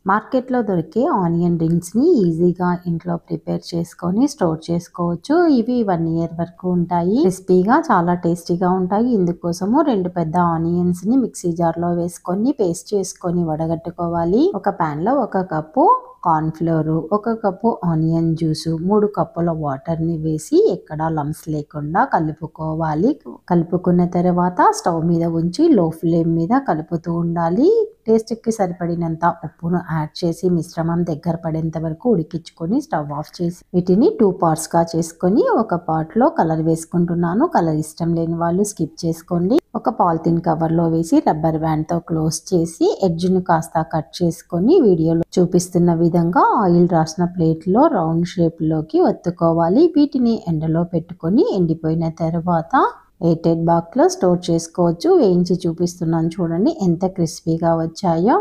మార్కెట్లో దొరికే ఆనియన్ రింగ్స్ని ఈజీగా ఇంట్లో ప్రిపేర్ చేసుకొని స్టోర్ చేసుకోవచ్చు. ఇవి 1 ఇయర్ వరకు ఉంటాయి. క్రిస్పీగా చాలా టేస్టీగా ఉంటాయి. ఇందుకోసము 2 పెద్ద ఆనియన్స్ని మిక్సీ జార్లో వేసుకొని పేస్ట్ చేసుకొని వడగట్టుకోవాలి. ఒక ప్యాన్లో 1 cup corn flour, 1 cup onion juice, 3 కప్పుల వాటర్ని వేసి ఎక్కడా లంప్స్ లేకుండా కలుపుకోవాలి. కలుపుకున్న తర్వాత స్టవ్ మీద ఉంచి లో ఫ్లేమ్ మీద కలుపుతూ ఉండాలి. టేస్ట్కి సరిపడినంత ఉప్పును యాడ్ చేసి మిశ్రమం దగ్గర పడేంత వరకు ఉడికించుకొని స్టవ్ ఆఫ్ చేసి వీటిని 2 పార్ట్స్గా చేసుకొని ఒక పార్ట్లో కలర్ వేసుకుంటున్నాను. కలర్ ఇష్టం లేని వాళ్ళు స్కిప్ చేసుకోండి. ఒక పాలిథిన్ కవర్లో వేసి రబ్బర్ బ్యాండ్తో క్లోజ్ చేసి ఎడ్జ్ను కాస్త కట్ చేసుకొని వీడియోలో చూపిస్తున్న విధంగా ఆయిల్ రాసిన ప్లేట్లో రౌండ్ షేప్లోకి ఒత్తుకోవాలి. వీటిని ఎండలో పెట్టుకొని ఎండిపోయిన తర్వాత ఎయిర్ టైట్ బాక్స్లో స్టోర్ చేసుకోవచ్చు. వేయించి చూపిస్తున్నాను చూడండి ఎంత క్రిస్పీగా వచ్చాయో.